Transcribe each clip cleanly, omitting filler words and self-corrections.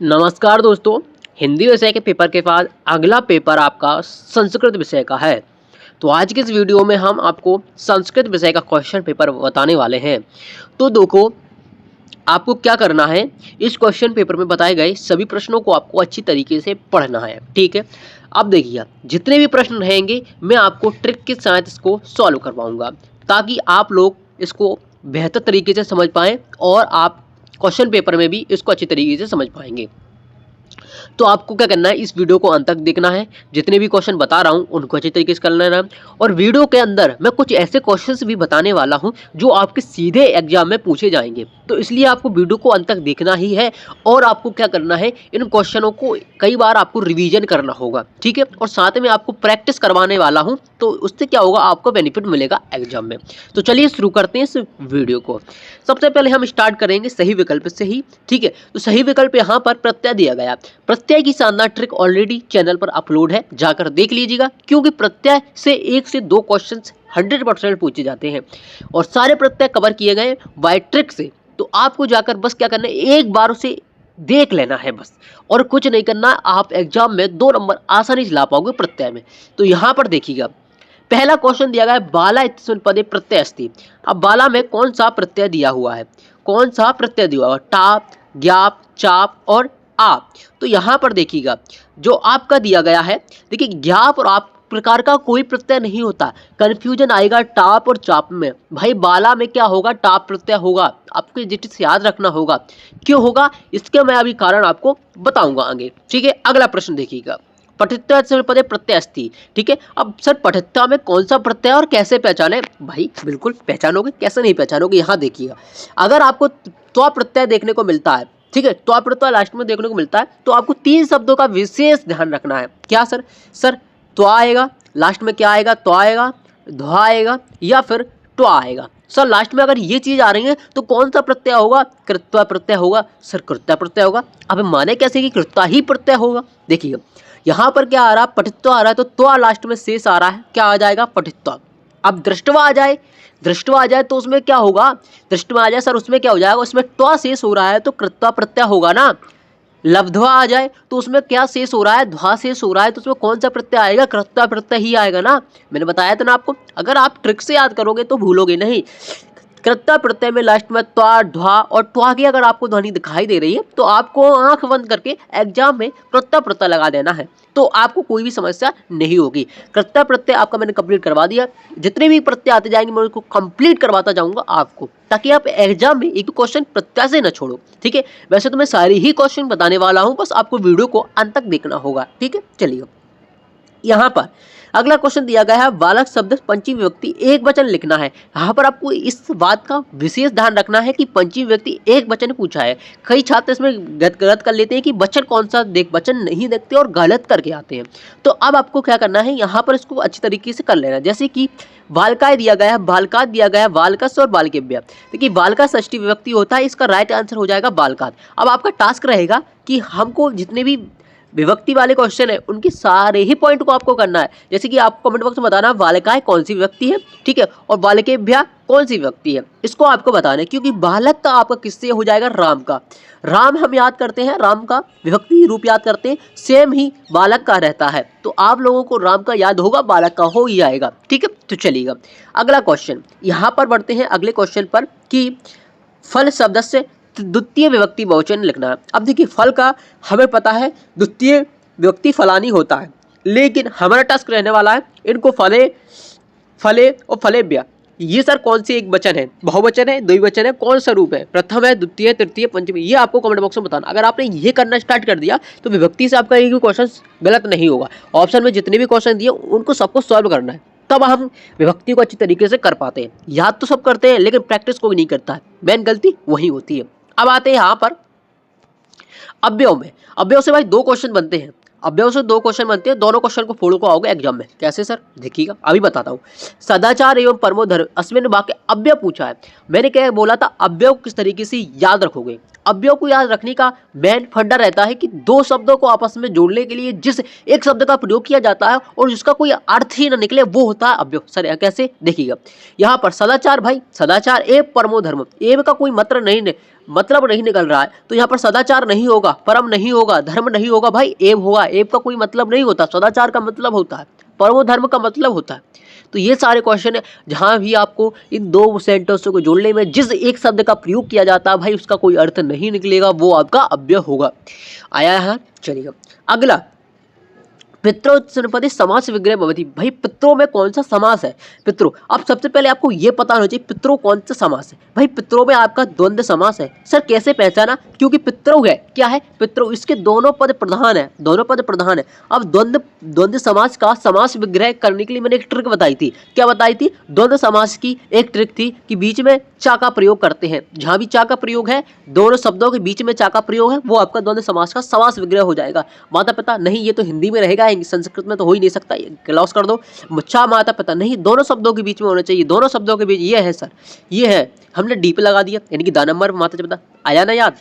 नमस्कार दोस्तों। हिंदी विषय के पेपर के बाद अगला पेपर आपका संस्कृत विषय का है। तो आज की इस वीडियो में हम आपको संस्कृत विषय का क्वेश्चन पेपर बताने वाले हैं। तो देखो, आपको क्या करना है, इस क्वेश्चन पेपर में बताए गए सभी प्रश्नों को आपको अच्छी तरीके से पढ़ना है। ठीक है, अब देखिए, जितने भी प्रश्न रहेंगे मैं आपको ट्रिक के साथ इसको सॉल्व करवाऊंगा ताकि आप लोग इसको बेहतर तरीके से समझ पाएँ और आप क्वेश्चन पेपर में भी इसको अच्छी तरीके से समझ पाएंगे। तो आपको क्या करना है, इस वीडियो को अंत तक देखना है। जितने भी क्वेश्चन बता रहा हूँ उनको अच्छी तरीके से कर लेना है। और वीडियो के अंदर मैं कुछ ऐसे क्वेश्चंस भी बताने वाला हूँ जो आपके सीधे एग्जाम में पूछे जाएंगे। तो इसलिए आपको वीडियो को अंत तक देखना ही है और आपको क्या करना है, इन क्वेश्चनों को कई बार आपको रिवीजन करना होगा। ठीक है, और साथ में आपको प्रैक्टिस करवाने वाला हूँ, तो उससे क्या होगा, आपको बेनिफिट मिलेगा एग्जाम में। तो चलिए शुरू करते हैं इस वीडियो को। सबसे पहले हम स्टार्ट करेंगे सही विकल्प से ही। ठीक है, तो सही विकल्प यहाँ पर प्रत्यय दिया गया। प्रत्यय की शानदार ट्रिक ऑलरेडी चैनल पर अपलोड है, जाकर देख लीजिएगा, क्योंकि प्रत्यय से 1 से 2 क्वेश्चंस 100% पूछे जाते हैं और सारे प्रत्यय कवर किए गए बाय ट्रिक से। तो आपको जाकर बस क्या करना है, एक बार उसे देख लेना है बस, और कुछ नहीं करना। आप एग्जाम में 2 नंबर आसानी से ला पाओगे प्रत्यय में। तो यहाँ पर देखिएगा, पहला क्वेश्चन दिया गया है, बाला इत्यस्मिन् पदे प्रत्यय अस्ति। अब बाला में कौन सा प्रत्यय दिया हुआ है, कौन सा प्रत्यय दिया हुआ है, टाप, ज्ञाप, चाप और आप। तो यहाँ पर देखिएगा, जो आपका दिया गया है, देखिए ज्ञाप और आप प्रकार का कोई प्रत्यय नहीं होता। कंफ्यूजन आएगा टाप और चाप में। भाई बाला में क्या होगा, टाप प्रत्यय होगा। आपको जिस याद रखना होगा, क्यों होगा इसके मैं अभी कारण आपको बताऊंगा आगे। ठीक है, अगला प्रश्न देखिएगा, पठित्वा पदे प्रत्यय अस्ति। ठीक है, अब सर पठित्वा में कौन सा प्रत्यय और कैसे पहचाने? भाई बिल्कुल पहचानोगे, कैसे नहीं पहचानोगे, यहाँ देखिएगा। अगर आपको त्वा प्रत्यय देखने को मिलता है, ठीक है, त्वा प्रत्यय लास्ट में देखने को मिलता है, तो आपको 3 शब्दों का विशेष ध्यान रखना है। क्या सर? सर त्वा आएगा, लास्ट में क्या आएगा, त्वा आएगा, ध्वा आएगा या फिर ट्वा आएगा। सर लास्ट में अगर ये चीज आ रही है तो कौन सा प्रत्यय होगा? कृत्वा प्रत्यय होगा। सर कृत्वा प्रत्यय होगा। अब माने कैसे कि कृत्वा ही प्रत्यय होगा? देखिए यहाँ पर क्या आ रहा है, पठित्वा आ रहा है, तो त्वा लास्ट में शेष आ रहा है, क्या आ जाएगा, पठित्वा। अब दृष्टवा आ जाए, दृष्टवा आ जाए तो उसमें क्या होगा, दृष्टवा आ जाए सर उसमें क्या हो जाएगा, उसमें ट्वा शेष हो रहा है तो कृत्वा प्रत्यय होगा ना। लब्ध्वा आ जाए तो उसमें क्या शेष हो रहा है, ध्वा शेष हो रहा है, तो उसमें कौन सा प्रत्यय आएगा, कृत्वा प्रत्यय ही आएगा ना। मैंने बताया था ना आपको, अगर आप ट्रिक से याद करोगे तो भूलोगे नहीं। कृत्वा प्रत्यय में लास्ट में त्वा, ध्वा और ट्वा की अगर आपको ध्वनि दिखाई दे रही है तो आपको आंख बंद करके एग्जाम में कृत्वा प्रत्यय लगा देना है, तो आपको कोई भी समस्या नहीं होगी। कृत्वा प्रत्यय आपका मैंने कंप्लीट करवा दिया। जितने भी प्रत्यय आते जाएंगे मैं उनको कंप्लीट करवाता जाऊंगा आपको, ताकि आप एग्जाम में एक भी क्वेश्चन प्रत्यय से न छोड़ो। ठीक है, वैसे तो मैं सारी ही क्वेश्चन बताने वाला हूँ, बस आपको वीडियो को अंत तक देखना होगा। ठीक है, चलिए यहाँ पर अगला क्वेश्चन दिया गया है, बालक शब्द पंचमी विभक्ति एक वचन लिखना है। यहाँ पर आपको इस बात का विशेष ध्यान रखना है कि पंचमी विभक्ति एक वचन पूछा है। कई छात्र इसमें गलत कर लेते हैं कि वचन कौन सा वचन नहीं देखते और गलत करके आते हैं। तो अब आपको क्या करना है, यहाँ पर इसको अच्छी तरीके से कर लेना। जैसे कि बालकाय दिया गया है, बालकात दिया गया है, बालकस और बालकेभ्य। देखिए बालका षष्ठी विभक्ति होता है, इसका राइट आंसर हो जाएगा बालकात। अब आपका टास्क रहेगा कि हमको जितने भी विभक्ति वाले क्वेश्चन है उनके सारे ही पॉइंट को आपको करना है। जैसे कि आपको कमेंट बॉक्स में बताना बालकाय कौन सी विभक्ति है, ठीक है, और बालकेभ्य कौन सी विभक्ति है, इसको आपको बताना है। क्योंकि बालक का आपका किससे हो जाएगा, राम का। राम हम याद करते हैं, राम का विभक्ति रूप याद करते हैं, सेम ही बालक का रहता है। तो आप लोगों को राम का याद होगा, बालक का हो ही आएगा। ठीक है, तो चलिएगा अगला क्वेश्चन यहाँ पर बढ़ते हैं अगले क्वेश्चन पर कि फल शब्द से द्वितीय विभक्ति बहुवचन लिखना है। अब देखिए फल का हमें पता है द्वितीय विभक्ति फलानी होता है, लेकिन हमारा टास्क रहने वाला है इनको फले, फले और फलेभ्य, ये सर कौन सी एक वचन है, बहुवचन है, द्विवचन है, कौन सा रूप है, प्रथम है, द्वितीय, तृतीय, पंचमी, ये आपको कमेंट बॉक्स में बताना। अगर आपने ये करना स्टार्ट कर दिया तो विभक्ति से आपका एक भी क्वेश्चन गलत नहीं होगा। ऑप्शन में जितने भी क्वेश्चन दिए उनको सबको सॉल्व करना है, तब हम विभक्ति को अच्छी तरीके से कर पाते हैं। याद तो सब करते हैं लेकिन प्रैक्टिस कोई नहीं करता है, मेन गलती वही होती है। अब आते हैं यहाँ पर अव्यव में। अव्यव से भाई 2 क्वेश्चन बनते हैं, अव्यव से 2 क्वेश्चन बनते हैं। दोनों क्वेश्चन को फोड़ो को आओगे एग्जाम में। कैसे सर? देखिएगा अभी बताता हूँ। सदाचार एवं परमो धर्म अस्मिन् वाक्य अव्यव पूछा है। मैंने क्या बोला था, अव्यव किस तरीके से याद रखोगे। अव्यव को याद रखने का मेन फंडा रहता है कि 2 शब्दों को आपस में जोड़ने के लिए जिस एक शब्द का प्रयोग किया जाता है और जिसका कोई अर्थ ही ना निकले, वो होता है अव्यव। सर कैसे? देखिएगा यहाँ पर सदाचार, भाई सदाचार एवं परमो धर्म, एवं का कोई मतलब नहीं मतलब नहीं निकल रहा है, तो यहाँ पर सदाचार नहीं होगा, परम नहीं होगा, धर्म नहीं होगा भाई, एव होगा। एव का कोई मतलब नहीं होता, सदाचार का मतलब होता है, परमो धर्म का मतलब होता है। तो ये सारे क्वेश्चन है जहां भी आपको इन दो सेंटेंसों को जोड़ने में जिस एक शब्द का प्रयोग किया जाता है भाई उसका कोई अर्थ नहीं निकलेगा, वो आपका अव्यय होगा। आया है? चलिए अगला, पितरो संपत्ति समास विग्रह भवति। भाई पितरों में कौन सा समास है? पितरों, अब सबसे पहले आपको ये पता होना चाहिए पितरों कौन सा समास है। भाई पितरों में आपका द्वंद्व समास है। सर कैसे पहचाना? क्योंकि पितरों है, क्या है? पितरों, इसके दोनों पद प्रधान है, दोनों पद प्रधान है। अब द्वंद्व समास का समास विग्रह करने के लिए मैंने एक ट्रिक बताई थी। क्या बताई थी? द्वंद्व समास की एक ट्रिक थी कि बीच में चा का प्रयोग करते हैं, जहां भी चा का प्रयोग है, दोनों शब्दों के बीच में चा का प्रयोग है, वो आपका द्वंद्व समास का समास विग्रह हो जाएगा। माता पिता नहीं, ये तो हिंदी में रहेगा, संस्कृत में तो हो ही नहीं सकता, लॉस कर दो। चा माता पिता नहीं, दोनों शब्दों के बीच में होना चाहिए, दोनों शब्दों के बीच। ये है सर, ये है, हमने डी पे लगा दिया, यानी कि दा नंबर माता पिता। आया ना याद?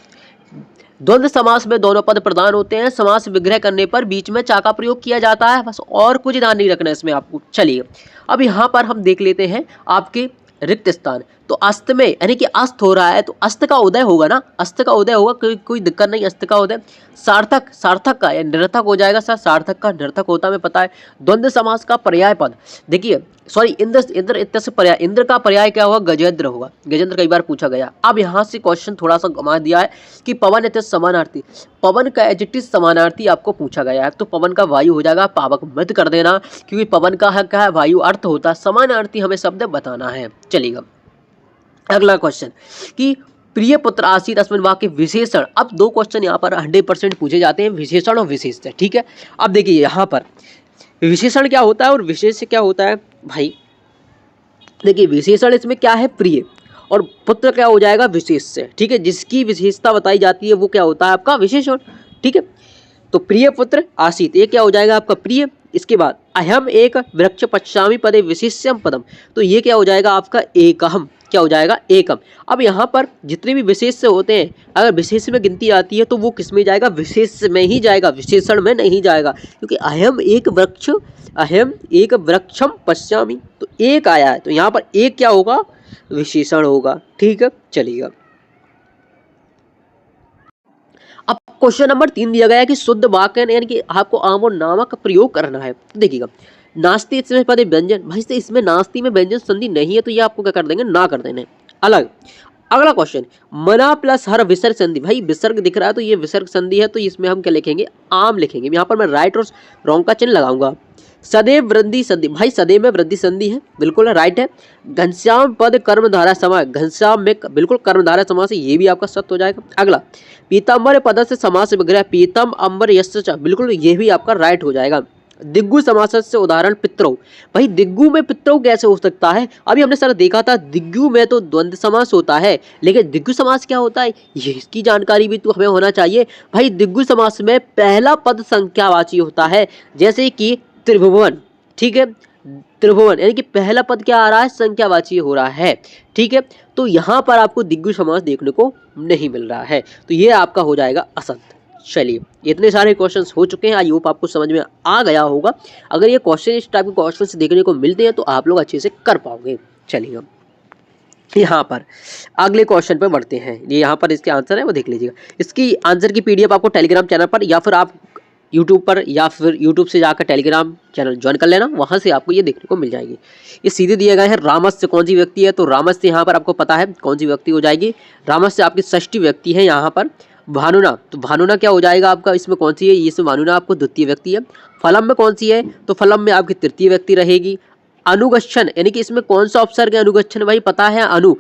द्वंद्व समास में दोनों पद प्रधान होते हैं, समास विग्रह करने पर बीच में चा का प्रयोग किया जाता है, बस और कुछ ध्यान नहीं रखना इसमें आपको। चलिए अब यहाँ पर हम देख लेते हैं आपके रिक्त स्थान। तो अस्त में, यानी कि अस्त हो रहा है तो अस्त का उदय होगा ना, अस्त का उदय होगा, कोई दिक्कत नहीं, अस्त का उदय। सार्थक, सार्थक का या निरर्थक हो जाएगा सर, सार्थक का निरर्थक होता है, हमें पता है। द्वंद्व समास का पर्याय पद, देखिए सॉरी, इंद्र, इंद्र इत्य से पर्याय, इंद्र का पर्याय क्या होगा? गजेंद्र होगा, गजेंद्र कई बार पूछा गया। अब यहाँ से क्वेश्चन थोड़ा सा घुमा दिया है कि पवन इत्य समानार्थी, पवन का एडजेक्टिव समानार्थी आपको पूछा गया है, तो पवन का वायु हो जाएगा, पावक मत कर देना, क्योंकि पवन का हक है, वायु अर्थ होता है, समानार्थी हमें शब्द बताना है। चलिएगा अगला क्वेश्चन कि प्रिय पुत्र आसीत अस्मिन वाक्य विशेषण। अब दो क्वेश्चन यहाँ पर 100% पूछे जाते हैं, विशेषण और विशेषण, ठीक है। अब देखिए यहाँ पर विशेषण क्या होता है और विशेष क्या होता है भाई। देखिए विशेषण इसमें क्या है? प्रिय, और पुत्र क्या हो जाएगा? विशेष से, ठीक है। जिसकी विशेषता बताई जाती है वो क्या होता है? आपका विशेषण, ठीक है। तो प्रिय पुत्र आसीत, ये क्या हो जाएगा? आपका प्रिय। इसके बाद अहम एक वृक्ष पश्यामि पदे विशेष्यम पदम, तो ये क्या हो जाएगा? आपका एकम, क्या हो जाएगा? एकम। अब यहाँ पर जितने भी विशेष से होते हैं, अगर विशेष में गिनती आती है तो वो किस में जाएगा? विशेष में ही जाएगा, विशेषण में नहीं जाएगा, क्योंकि अहम एक वृक्ष, अहम एक वृक्षम पश्यामि, तो एक आया है, तो यहाँ पर एक क्या होगा? विशेषण होगा, ठीक है। चलिएगा अब क्वेश्चन नंबर 3 दिया गया है कि शुद्ध वाक्य, यानी कि आपको आम और नामक का प्रयोग करना है। देखिएगा नास्ती इसमें पदे व्यंजन, भाई से इसमें नास्ती में व्यंजन संधि नहीं है, तो ये आपको क्या कर देंगे? ना कर देंगे अलग। अगला क्वेश्चन मना प्लस हर विसर्ग संधि, भाई विसर्ग दिख रहा है तो ये विसर्ग संधि है, तो इसमें हम क्या लिखेंगे? आम लिखेंगे। यहाँ पर मैं राइट और रॉन्ग का चिन्ह लगाऊंगा। सदैव वृद्धि संधि, भाई सदैव में वृद्धि संधि है, बिल्कुल राइट है। घनश्याम पद कर्मधारा समास, घनश्याम में बिल्कुल कर्मधारा समास है, ये भी आपका सत्य हो जाएगा। अगला पीताम्बर पद से समास विग्रह, पीतम अम्बर यश, बिल्कुल ये भी आपका राइट हो जाएगा। दिग्गु समास से उदाहरण पितरों, भाई दिग्गु में पितरों कैसे हो सकता है? अभी हमने सर देखा था दिग्गु में तो द्वंद्व समास होता है, लेकिन दिग्गु समास क्या होता है ये इसकी जानकारी भी तो हमें होना चाहिए। भाई दिग्गु समास में पहला पद संख्यावाची होता है, जैसे कि त्रिभुवन, ठीक है, त्रिभुवन, यानी कि पहला पद क्या आ रहा है? संख्यावाची हो रहा है, ठीक है। तो यहाँ पर आपको दिग्गु समास देखने को नहीं मिल रहा है, तो ये आपका हो जाएगा असत्य। चलिए इतने सारे क्वेश्चंस हो चुके हैं, आई होप आपको समझ में आ गया होगा। अगर ये क्वेश्चन इस टाइप के क्वेश्चंस देखने को मिलते हैं तो आप लोग अच्छे से कर पाओगे। चलिए यहाँ पर अगले क्वेश्चन पर बढ़ते हैं। ये यहाँ पर इसके आंसर है वो देख लीजिएगा। इसकी आंसर की पीडीएफ आपको टेलीग्राम चैनल पर या फिर आप यूट्यूब पर या फिर यूट्यूब से जाकर टेलीग्राम चैनल ज्वाइन कर लेना, वहाँ से आपको ये देखने को मिल जाएगी। ये सीधे दिए गए हैं। रामस्य कौन सी व्यक्ति है? तो रामस्य यहाँ पर आपको पता है कौन सी व्यक्ति हो जाएगी। रामस्य आपकी षष्ठी व्यक्ति है यहाँ पर। भानुना, तो भानुना क्या हो जाएगा आपका? इसमें कौन सी है? इसमें भानुना आपको द्वितीय व्यक्ति है। फलम में कौन सी है? तो फलम में आपकी तृतीय व्यक्ति रहेगी। अनुगच्छन, यानी कि इसमें कौन सा उपसर्ग है? अनुगच्छन, भाई पता है अनु,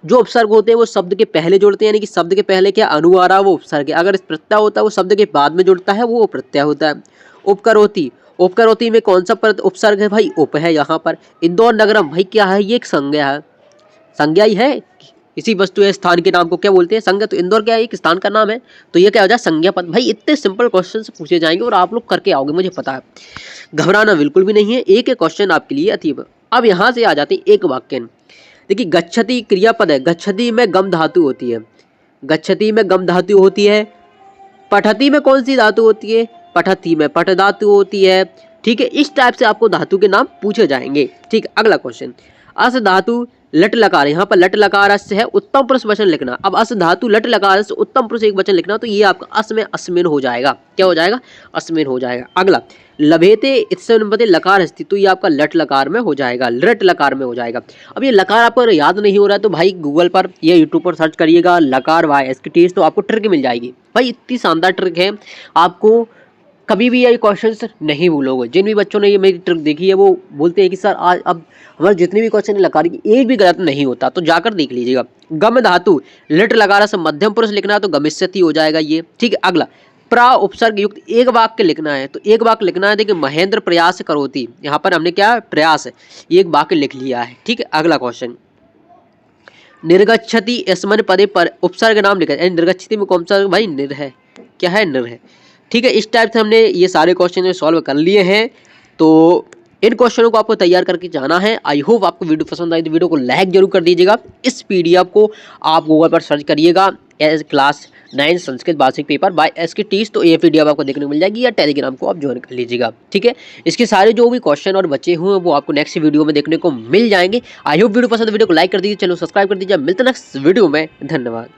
जो उपसर्ग होते हैं वो शब्द के पहले जुड़ते हैं, यानी कि शब्द के पहले क्या अनु आ रहा है वो उपसर्ग है। अगर इस प्रत्यय होता है वो शब्द के बाद में जुड़ता है वो प्रत्यय होता है। उपकरोति, उपकरोति में कौन सा उपसर्ग है? भाई उप है यहाँ पर। इंदौर नगरम, भाई क्या है? ये एक संज्ञा है, संज्ञा ही है, इसी वस्तु या स्थान के नाम को क्या बोलते हैं? संज्ञा। तो इंदौर क्या है? एक स्थान का नाम है, तो ये क्या हो जाए? संज्ञा पद। भाई इतने सिंपल क्वेश्चन पूछे जाएंगे और आप लोग करके आओगे, मुझे पता है, घबराना बिल्कुल भी नहीं है। एक एक क्वेश्चन आपके लिए अति। अब यहाँ से आ जाते हैं एक वाक्य। देखिए गच्छति क्रियापद है, गच्छति में गम धातु होती है, गच्छति में गम धातु होती है। पठति में कौन सी धातु होती है? पठति में पठ धातु होती है, ठीक है। इस टाइप से आपको धातु के नाम पूछे जाएंगे, ठीक है। अगला क्वेश्चन अस धातु लट लकार, यहाँ पर लट लकार अस है उत्तम पुरुष वचन लिखना। अब अस धातु लट लकार से उत्तम पुरुष एक वचन लिखना, तो ये आपका अस में अस्मिन हो जाएगा। क्या हो जाएगा? अस्मिन हो जाएगा। अगला लभेते इत्सवनपते लकार हस्ती, तो ये आपका लट लकार में हो जाएगा, लट लकार में हो जाएगा। अब ये लकार आपको याद नहीं हो रहा है तो भाई गूगल पर या यूट्यूब पर सर्च करिएगा लकार वाई एस की टी, तो आपको ट्रिक मिल जाएगी। भाई इतनी शानदार ट्रिक है, आपको कभी भी ये क्वेश्चंस नहीं भूलोगे। जिन भी बच्चों ने ये मेरी ट्रिक देखी है वो बोलते हैं कि सर आज अब हमारे जितने भी क्वेश्चन लकार की एक भी गलत नहीं होता, तो जाकर देख लीजिएगा। गम धातु लिट लकार से मध्यम पुरुष लिखना है तो गमिष्यति हो जाएगा ये, ठीक है। अगला प्रा उपसर्ग युक्त एक वाक्य लिखना है, तो एक वाक्य लिखना है। देखिए महेंद्र प्रयास करोति, यहाँ पर हमने क्या प्रयास एक वाक्य लिख लिया है, ठीक है। अगला क्वेश्चन निर्गच्छति स्मन पदे पर उपसर्ग नाम लिखा है, निर्गच्छति में कौन सा भाई निर है, क्या है निर है, ठीक है। इस टाइप से हमने ये सारे क्वेश्चन सॉल्व कर लिए हैं। तो इन क्वेश्चनों को आपको तैयार करके जाना है। आई होप आपको वीडियो पसंद आई तो वीडियो को लाइक जरूर कर दीजिएगा। इस पीडीएफ को आप गूगल पर सर्च करिएगा एज क्लास 9 संस्कृत वार्षिक पेपर बाय एसके टीच, तो ये पीडीएफ आपको देखने को मिल जाएगी, या टेलीग्राम को आप ज्वाइन कर लीजिएगा, ठीक है। इसके सारे जो भी क्वेश्चन और बचे हुए हैं वो आपको नेक्स्ट वीडियो में देखने को मिल जाएंगे। आई होप वीडियो पसंद, वीडियो को लाइक कर दीजिए, चैनल सब्सक्राइब कर दीजिए। मिलते नेक्स्ट वीडियो में, धन्यवाद।